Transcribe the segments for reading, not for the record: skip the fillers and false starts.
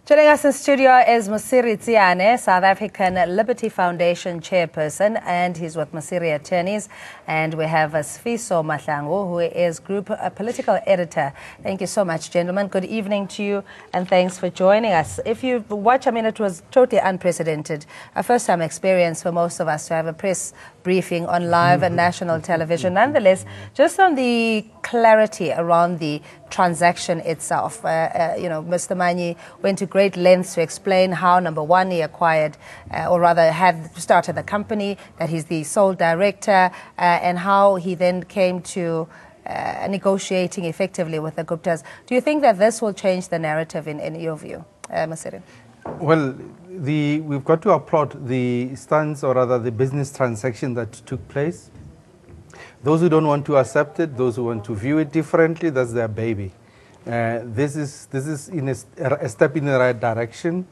Joining us in studio is Mosiri Tsiane, South African Liberty Foundation chairperson, and he's with Mosiri Attorneys. And we have Sifiso Mahlangu, who is group political editor. Thank you so much, gentlemen. Good evening to you, and thanks for joining us. If you watch, it was totally unprecedented, a first-time experience for most of us to have a press briefing on live and national television. Nonetheless, just on the clarity around the transaction itself, Mr. Manyi went to great lengths to explain how, number one, he acquired, or rather had started the company, that he's the sole director, and how he then came to negotiating effectively with the Guptas. Do you think that this will change the narrative in your view, Mosiri? Well, we've got to applaud the stance, or rather the business transaction that took place. Those who don't want to accept it, those who want to view it differently, that's their baby. This is a step in the right direction.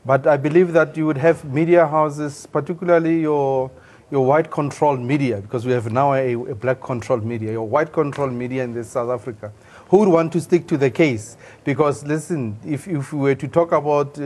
But I believe that you would have media houses, particularly your white controlled media, because we have now a black controlled media, your white controlled media in South Africa, who would want to stick to the case. Because listen, if we were to talk about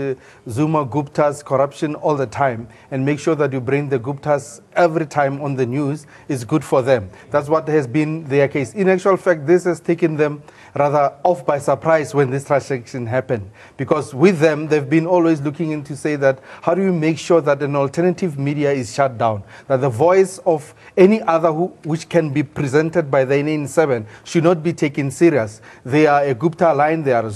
Zuma Gupta's corruption all the time and make sure that you bring the Guptas every time on the news, is good for them. That's what has been their case. In actual fact, this has taken them rather off by surprise when this transaction happened. Because with them, they've been always looking into say that, how do you make sure that an alternative media is shut down? That the voice of any other which can be presented by the N7 should not be taken serious. They are a Gupta line, they are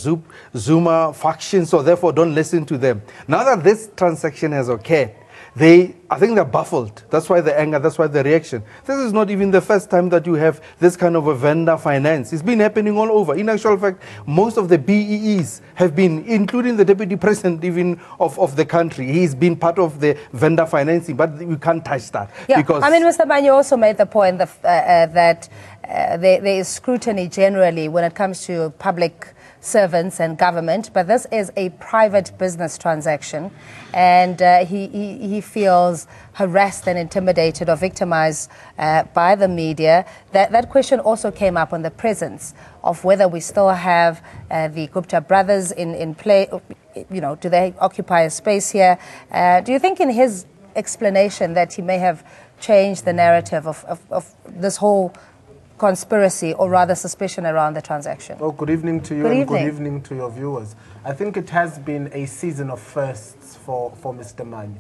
Zuma faction, so therefore don't listen to them. Now that this transaction has occurred, I think they're baffled. That's why the anger, that's why the reaction. This is not even the first time that you have this kind of a vendor finance. It's been happening all over. In actual fact, most of the BEEs have been, including the deputy president even of the country, he's been part of the vendor financing, but we can't touch that. Yeah, because Mr. Manyi also made the point that there is scrutiny generally when it comes to public servants and government, but this is a private business transaction, and he feels harassed and intimidated or victimized by the media. That question also came up on the presence of whether we still have the Gupta brothers in play. Do they occupy a space here? Do you think in his explanation that he may have changed the narrative of this whole conspiracy, or rather suspicion, around the transaction? Well, good evening to you. Good evening to your viewers. I think it has been a season of firsts for Mr. Manyi.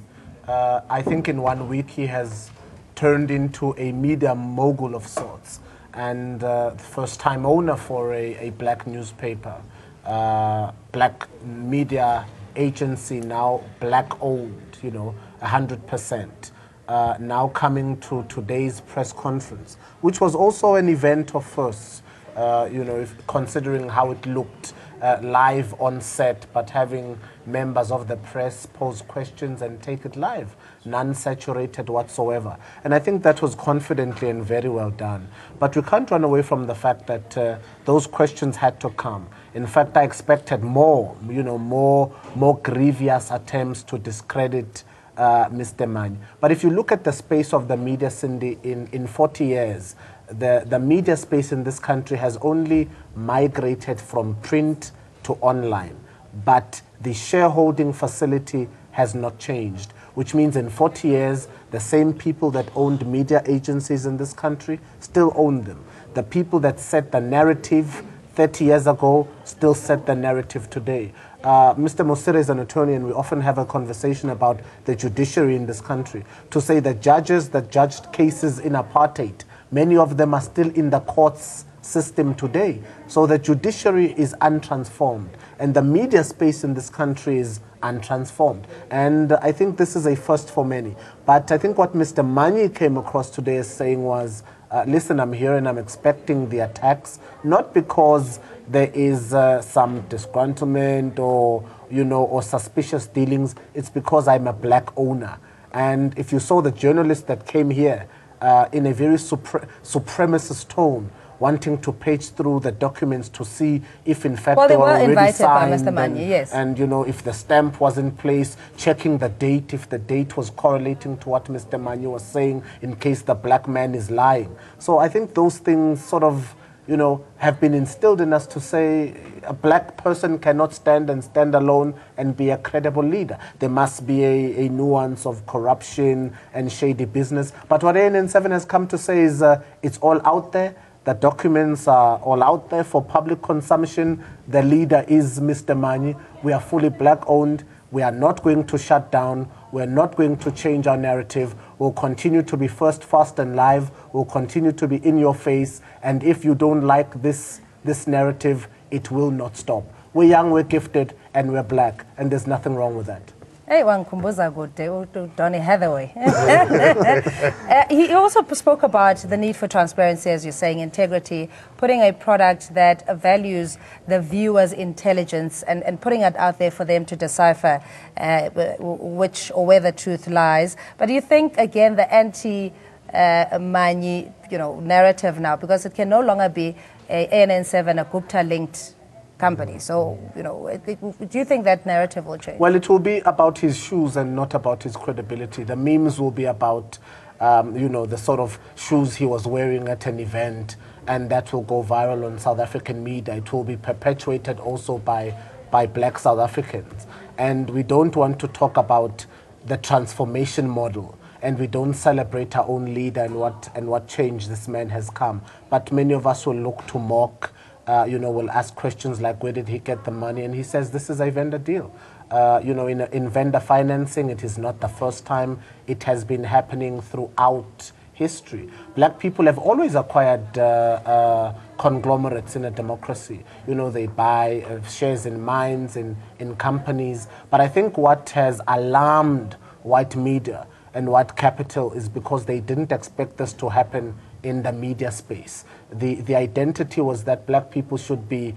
I think in 1 week he has turned into a media mogul of sorts, and first-time owner for a black newspaper, black media agency, now black-owned, 100%. Now coming to today's press conference, which was also an event of firsts, considering how it looked live on set, but having members of the press pose questions and take it live, non-saturated whatsoever. And I think that was confidently and very well done. But we can't run away from the fact that those questions had to come. In fact, I expected more, more grievous attempts to discredit Mr. Manyi. But if you look at the space of the media, Cindy, in 40 years, the media space in this country has only migrated from print to online. But the shareholding facility has not changed, which means in 40 years, the same people that owned media agencies in this country still own them. The people that set the narrative 30 years ago still set the narrative today. Mr. Mosiri is an attorney, and we often have a conversation about the judiciary in this country. To say that judges that judged cases in apartheid, many of them are still in the courts system today. So the judiciary is untransformed, and the media space in this country is untransformed. And I think this is a first for many. But I think what Mr. Manyi came across today as saying was, listen, I'm here and I'm expecting the attacks, not because there is some disgruntlement or suspicious dealings. It's because I'm a black owner. And if you saw the journalist that came here in a very supremacist tone, wanting to page through the documents to see if in fact they were already signed, by Mr. Manyi, yes. And if the stamp was in place, checking the date, if the date was correlating to what Mr. Manyi was saying, in case the black man is lying. So I think those things sort of you know, have been instilled in us to say a black person cannot stand alone and be a credible leader. There must be a nuance of corruption and shady business. But what ANN7 has come to say is it's all out there. The documents are all out there for public consumption. The leader is Mr. Manyi. We are fully black-owned. We are not going to shut down. We're not going to change our narrative. We'll continue to be first, fast, and live. We'll continue to be in your face. And if you don't like this narrative, it will not stop. We're young, we're gifted, and we're black. And there's nothing wrong with that. Hey, wankumbuza good, Donny Hathaway. He also spoke about the need for transparency, as you're saying, integrity, putting a product that values the viewer's intelligence and putting it out there for them to decipher which or where the truth lies. But do you think, again, the anti-Manyi, narrative now, because it can no longer be a ANN7, a Gupta-linked company. So, do you think that narrative will change? Well, it will be about his shoes and not about his credibility. The memes will be about, the sort of shoes he was wearing at an event, and that will go viral on South African media. It will be perpetuated also by black South Africans. And we don't want to talk about the transformation model, and we don't celebrate our own leader and what change this man has come. But many of us will look to mock. Will ask questions like, where did he get the money? And he says, this is a vendor deal. In vendor financing, it is not the first time. It has been happening throughout history. Black people have always acquired conglomerates in a democracy. They buy shares in mines, in companies. But I think what has alarmed white media and white capital is because they didn't expect this to happen in the media space. The identity was that black people should be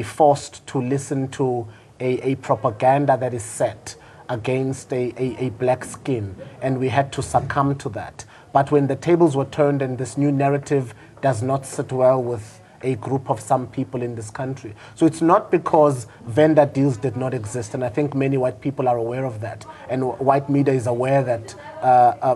forced to listen to a propaganda that is set against a black skin, and we had to succumb to that. But when the tables were turned and this new narrative does not sit well with a group of some people in this country. So it's not because vendor deals did not exist, and I think many white people are aware of that, and white media is aware that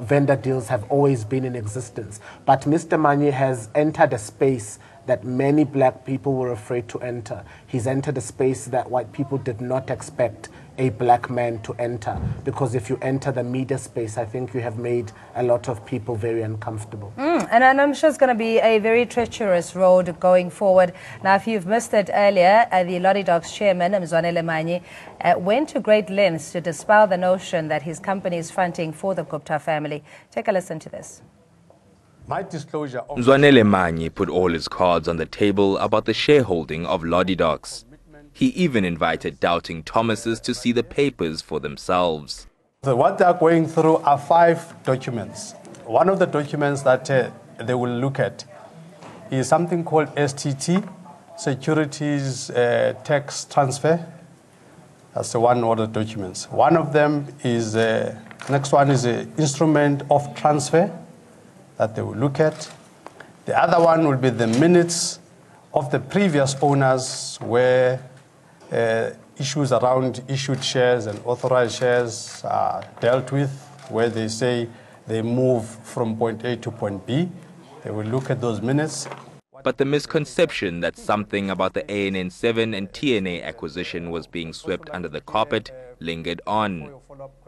vendor deals have always been in existence. But Mr. Manyi has entered a space that many black people were afraid to enter. He's entered a space that white people did not expect a black man to enter, because if you enter the media space, I think you have made a lot of people very uncomfortable. And I'm sure it's going to be a very treacherous road going forward. Now, if you've missed it earlier, the Lottie Docs chairman, Mzwanele Manyi, went to great lengths to dispel the notion that his company is fronting for the Gupta family. Take a listen to this. My disclosure. Mzwanele Manyi put all his cards on the table about the shareholding of Lottie Docs. He even invited doubting Thomases to see the papers for themselves. So what they are going through are 5 documents. One of the documents that they will look at is something called STT, Securities Tax Transfer. That's one of the documents. One of them is, next one is an instrument of transfer that they will look at. The other one will be the minutes of the previous owners where issues around issued shares and authorized shares are dealt with, where they say they move from point A to point B. They will look at those minutes. But the misconception that something about the ANN7 and TNA acquisition was being swept under the carpet lingered on.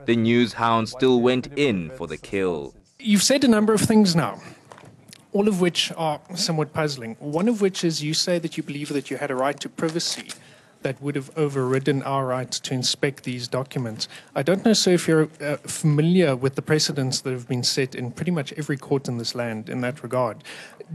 The news hound still went in for the kill. You've said a number of things now, all of which are somewhat puzzling. One of which is you say that you believe that you had a right to privacy that would have overridden our right to inspect these documents. I don't know, sir, if you're familiar with the precedents that have been set in pretty much every court in this land in that regard.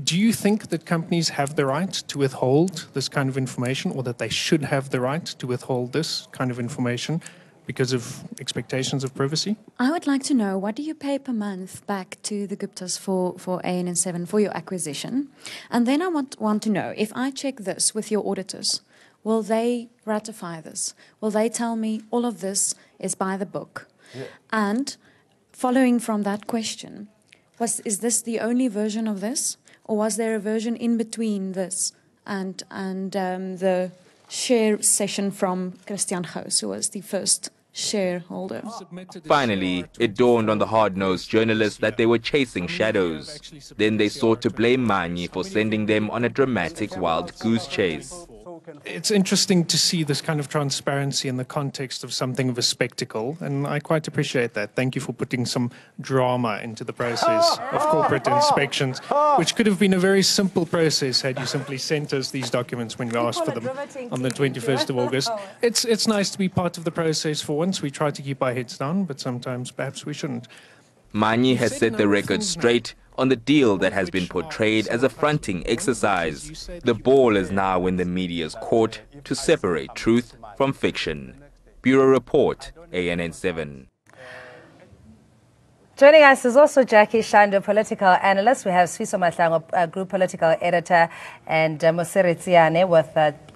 Do you think that companies have the right to withhold this kind of information, or that they should have the right to withhold this kind of information because of expectations of privacy? I would like to know, what do you pay per month back to the Guptas for ANN7 for your acquisition? And then I want to know, if I check this with your auditors, will they ratify this? Will they tell me all of this is by the book? Yeah. And following from that question, is this the only version of this? Or was there a version in between this and the share session from Christian Gous, who was the first shareholder. Finally, it dawned on the hard-nosed journalists that they were chasing shadows. Then they sought to blame Manyi for sending them on a dramatic wild goose chase. It's interesting to see this kind of transparency in the context of something of a spectacle, and I quite appreciate that. Thank you for putting some drama into the process of corporate inspections, which could have been a very simple process had you simply sent us these documents when we asked for them on the 21st of August. It's nice to be part of the process for once. We try to keep our heads down, but sometimes perhaps we shouldn't. Manyi has set the record straight on the deal that has been portrayed as a fronting exercise. The ball is now in the media's court to separate truth from fiction. Bureau Report, ANN7. Joining us is also Jackie Shando, political analyst. We have Sfiso Mahlangu, group political editor, and Mosiri Tsiane with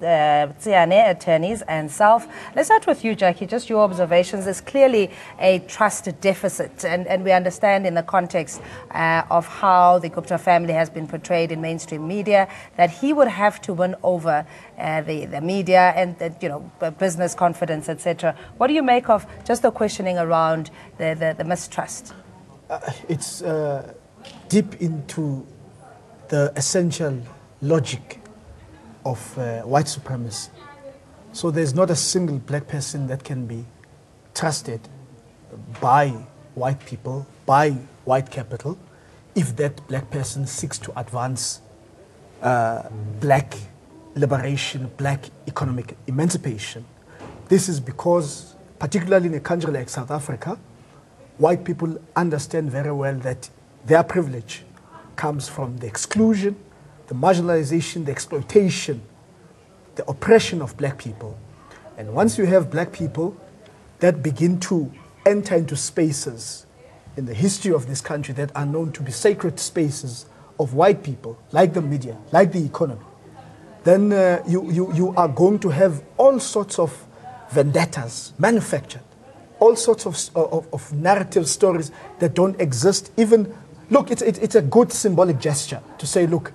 Tsiane Attorneys and Self. Let's start with you, Jackie. Just your observations. There's clearly a trust deficit, and we understand in the context of how the Gupta family has been portrayed in mainstream media that he would have to win over the media and business confidence, etc. What do you make of just the questioning around the mistrust? It's deep into the essential logic of white supremacy. So there's not a single black person that can be trusted by white people, by white capital, if that black person seeks to advance black liberation, black economic emancipation. This is because, particularly in a country like South Africa, white people understand very well that their privilege comes from the exclusion, the marginalization, the exploitation, the oppression of black people. And once you have black people that begin to enter into spaces in the history of this country that are known to be sacred spaces of white people, like the media, like the economy, then you are going to have all sorts of vendettas manufactured, all sorts of narrative stories that don't exist. Even, look, it's a good symbolic gesture to say, look,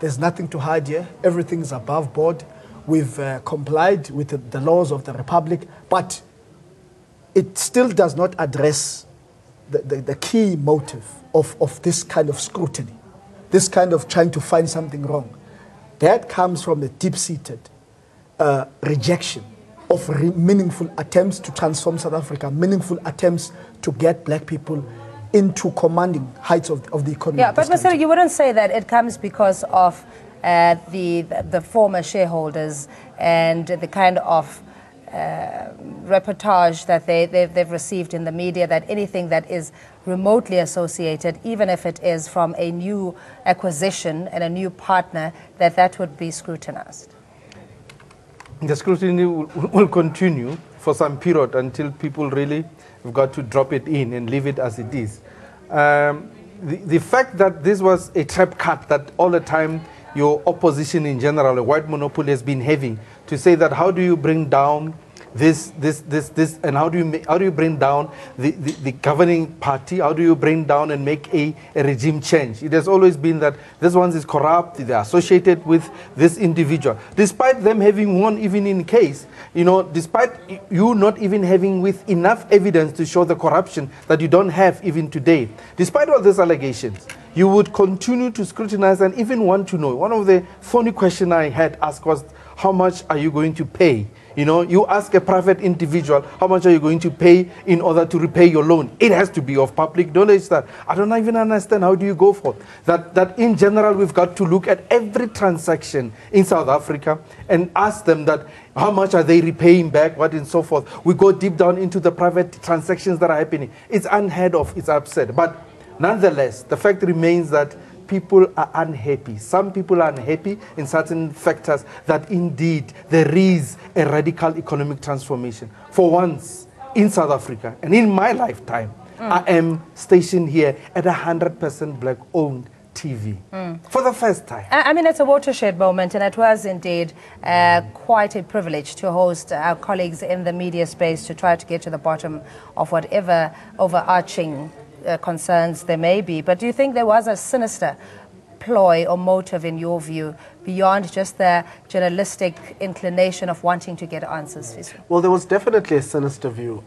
there's nothing to hide here. Everything is above board. We've complied with the laws of the Republic, but it still does not address the key motive of this kind of scrutiny, this kind of trying to find something wrong. That comes from the deep-seated rejection of meaningful attempts to transform South Africa, meaningful attempts to get black people into commanding heights of the economy. Yeah, but Mr. You wouldn't say that it comes because of the former shareholders and the kind of reportage that they've received in the media, that anything that is remotely associated, even if it is from a new acquisition and a new partner, that would be scrutinized? The scrutiny will continue for some period until people really have got to drop it in and leave it as it is. The fact that this was a trap card that all the time your opposition in general, a white monopoly, has been having to say that how do you bring down this, and how do you bring down the governing party? How do you bring down and make a regime change? It has always been that this one is corrupt, they're associated with this individual. Despite them having won even in case, despite you not even having with enough evidence to show the corruption that you don't have even today, despite all these allegations, you would continue to scrutinize and even want to know. One of the funny questions I had asked was, how much are you going to pay? You ask a private individual, how much are you going to pay in order to repay your loan? It has to be of public knowledge. That I don't even understand. How do you go for that in general, we've got to look at every transaction in South Africa and ask them that how much are they repaying back, what and so forth. We go deep down into the private transactions that are happening. It's unheard of, it's upset. But nonetheless, the fact remains that people are unhappy. Some people are unhappy in certain factors that indeed there is a radical economic transformation. For once in South Africa and in my lifetime, I am stationed here at 100% black-owned TV for the first time. I mean, it's a watershed moment, and it was indeed quite a privilege to host our colleagues in the media space to try to get to the bottom of whatever overarching concerns there may be. But do you think there was a sinister ploy or motive, in your view, beyond just the journalistic inclination of wanting to get answers? Well, there was definitely a sinister view.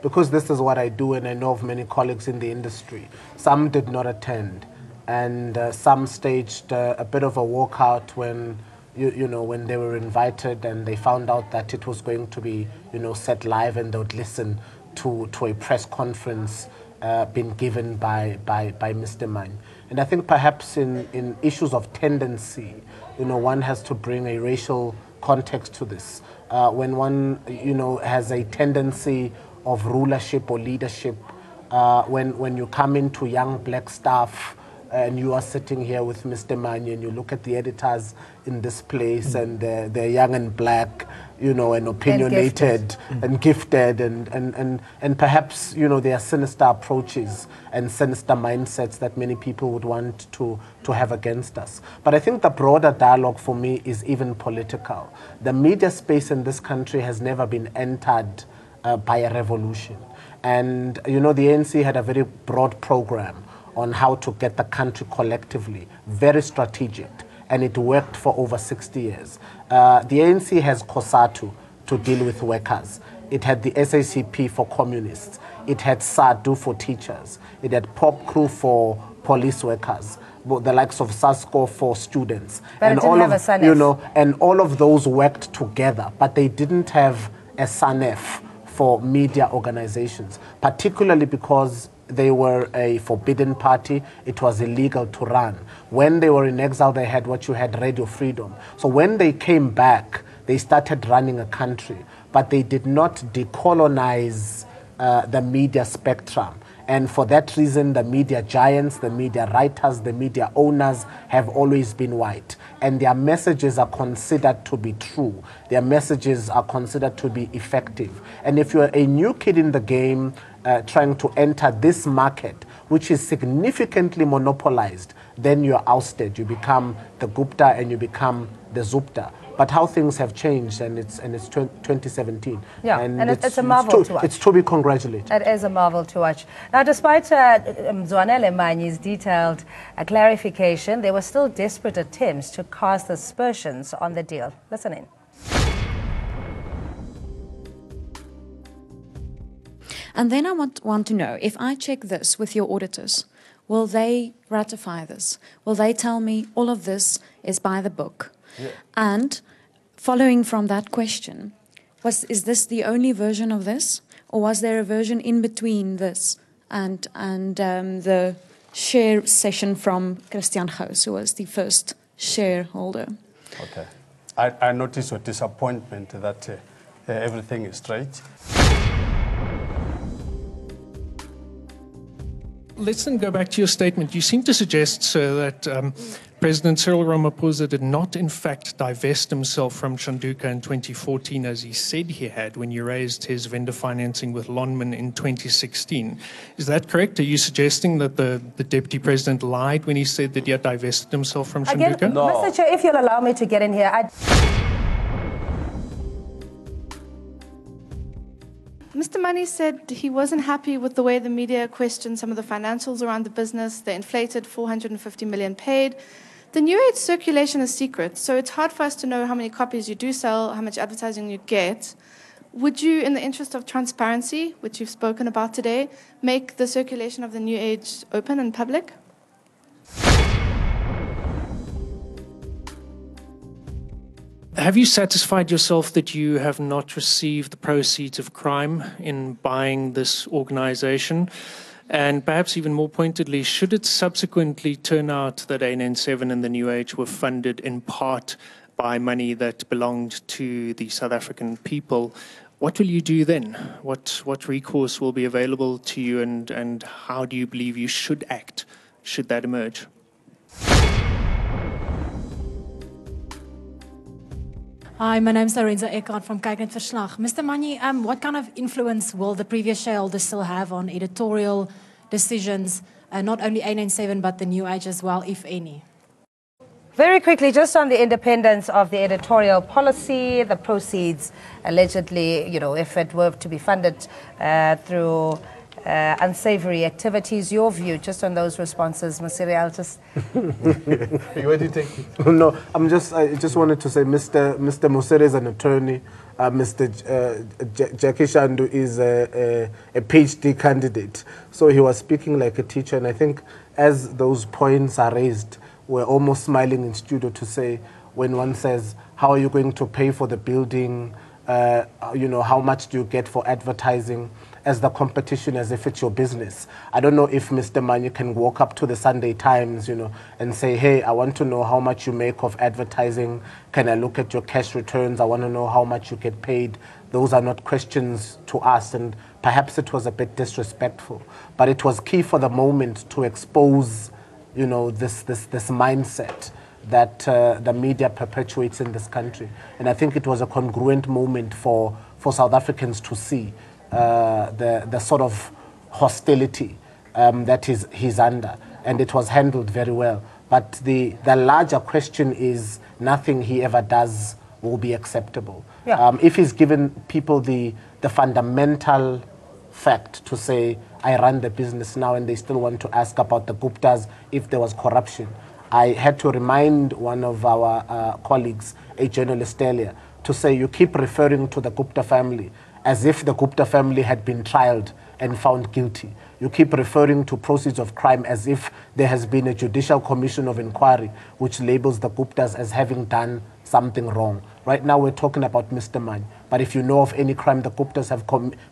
Because this is what I do, and I know of many colleagues in the industry. Some did not attend, and some staged a bit of a walkout when, when they were invited and they found out that it was going to be, set live, and they would listen to a press conference being given by Mr. Manyi. And I think perhaps in issues of tendency, one has to bring a racial context to this. When one, has a tendency of rulership or leadership, when you come into young black staff and you are sitting here with Mr. Manyi and you look at the editors in this place and they're young and black, and opinionated and gifted and perhaps, there are sinister approaches and sinister mindsets that many people would want to have against us. But I think the broader dialogue for me is even political. The media space in this country has never been entered by a revolution. And, the ANC had a very broad program on how to get the country collectively, very strategic, and it worked for over 60 years. The ANC has COSATU to deal with workers. It had the SACP for communists. It had SADU for teachers. It had POP Crew for police workers, the likes of SASCO for students. But and it didn't have a SANEF. And all of those worked together, but they didn't have a SANEF for media organizations, particularly because they were a forbidden party. It was illegal to run. When they were in exile, they had what you had, radio freedom. So when they came back, they started running a country, but they did not decolonize the media spectrum. And for that reason, the media giants, the media writers, the media owners have always been white. And their messages are considered to be true. Their messages are considered to be effective. And if you're a new kid in the game trying to enter this market, which is significantly monopolized, then you're ousted. You become the Gupta and you become the Zupta. But how things have changed, and it's 2017. Yeah, and it's a marvel to watch. It's to be congratulated. It is a marvel to watch. Now, despite Mzwanele Manyi's detailed clarification, there were still desperate attempts to cast aspersions on the deal. Listen in. And then I want to know, if I check this with your auditors, will they ratify this? Will they tell me all of this is by the book? Yeah. And following from that question, is this the only version of this? Or was there a version in between this and the share session from Christian Gous, who was the first shareholder? Okay. I notice your disappointment that everything is straight. Let's then go back to your statement. You seem to suggest, sir, that President Cyril Ramaphosa did not, in fact, divest himself from Shanduka in 2014, as he said he had when you raised his vendor financing with Lonman in 2016. Is that correct? Are you suggesting that the Deputy President lied when he said that he had divested himself from Shanduka? Again, no. Mr. Chair, if you'll allow me to get in here, Mr. Manyi said he wasn't happy with the way the media questioned some of the financials around the business. The inflated 450 million paid. The New Age circulation is secret, so it's hard for us to know how many copies you do sell, how much advertising you get. Would you, in the interest of transparency, which you've spoken about today, make the circulation of the New Age open and public? Have you satisfied yourself that you have not received the proceeds of crime in buying this organization? And perhaps even more pointedly, should it subsequently turn out that ANN7 and the New Age were funded in part by money that belonged to the South African people, what will you do then? What recourse will be available to you, and how do you believe you should act should that emerge? Hi, my name is Lorenzo Eckhart from Kyk Net Verslag. Mr. Manyi, what kind of influence will the previous shareholders still have on editorial decisions, not only ANN7 but the New Age as well, if any? Very quickly, just on the independence of the editorial policy, the proceeds allegedly, if it were to be funded through unsavory activities. Your view just on those responses, Masiri? I'll just... Where do you take it? No, I just wanted to say Mr. Mosere is an attorney. Mr. Jackie Shandu is a PhD candidate. So he was speaking like a teacher. And I think as those points are raised, we're almost smiling in studio to say, when one says, how are you going to pay for the building? How much do you get for advertising? As the competition, as if it's your business. I don't know if Mr. Manyi can walk up to the Sunday Times, and say, hey, I want to know how much you make of advertising. Can I look at your cash returns? I want to know how much you get paid. Those are not questions to us, and perhaps it was a bit disrespectful. But it was key for the moment to expose, this mindset that the media perpetuates in this country. And I think it was a congruent moment for South Africans to see the sort of hostility that he's under, and it was handled very well. But the larger question is, nothing he ever does will be acceptable. Yeah. If he's given people the fundamental fact to say, I run the business now, and they still want to ask about the Guptas if there was corruption. I had to remind one of our colleagues, a journalist earlier, to say, you keep referring to the Gupta family as if the Gupta family had been trialed and found guilty. You keep referring to proceeds of crime as if there has been a judicial commission of inquiry which labels the Guptas as having done something wrong. Right now we're talking about Mr. Manyi. But if you know of any crime the Guptas have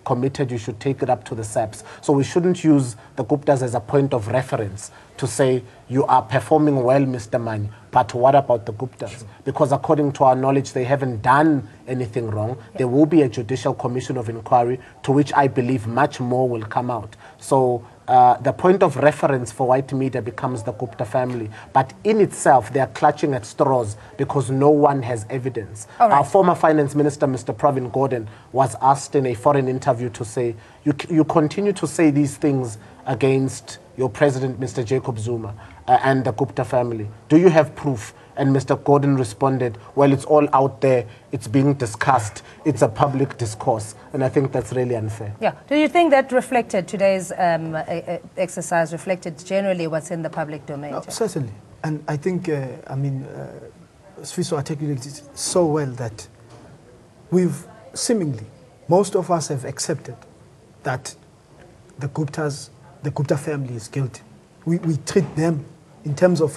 committed, you should take it up to the SAPS. So we shouldn't use the Guptas as a point of reference to say, you are performing well, Mr. Manyi, but what about the Guptas? Sure. Because according to our knowledge, they haven't done anything wrong. Yeah. There will be a judicial commission of inquiry to which I believe much more will come out. So the point of reference for white media becomes the Gupta family. But in itself, they are clutching at straws because no one has evidence. Right. Our former finance minister, Mr. Pravin Gordhan, was asked in a foreign interview to say, you continue to say these things against your president, Mr. Jacob Zuma, and the Gupta family. Do you have proof? And Mr. Gordhan responded, well, it's all out there. It's being discussed. It's a public discourse. And I think that's really unfair. Yeah. Do you think that reflected, today's exercise reflected generally what's in the public domain? Certainly. And I think, Sfiso articulated it so well that we've seemingly, most of us have accepted that the Gupta family is guilty. We treat them in terms of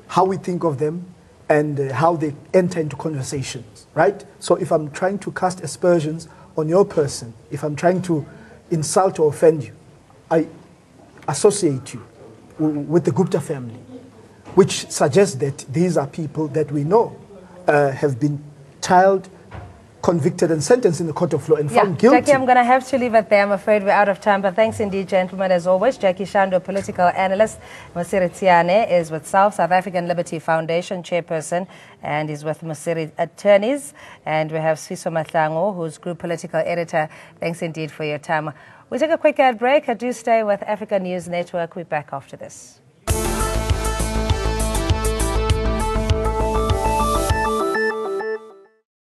how we think of them and how they enter into conversations, right? So if I'm trying to cast aspersions on your person, if I'm trying to insult or offend you, I associate you with the Gupta family, which suggests that these are people that we know have been trialed, convicted and sentenced in the court of law and found guilty. Jackie, I'm going to have to leave it there. I'm afraid we're out of time. But thanks indeed, gentlemen, as always. Jackie Shandu, political analyst. Masiri Tiane is with South African Liberty Foundation chairperson, and is with Masiri Attorneys. And we have Sfiso Mahlangu, who's group political editor. Thanks indeed for your time. We take a quick ad break. Do stay with Africa News Network. We're back after this.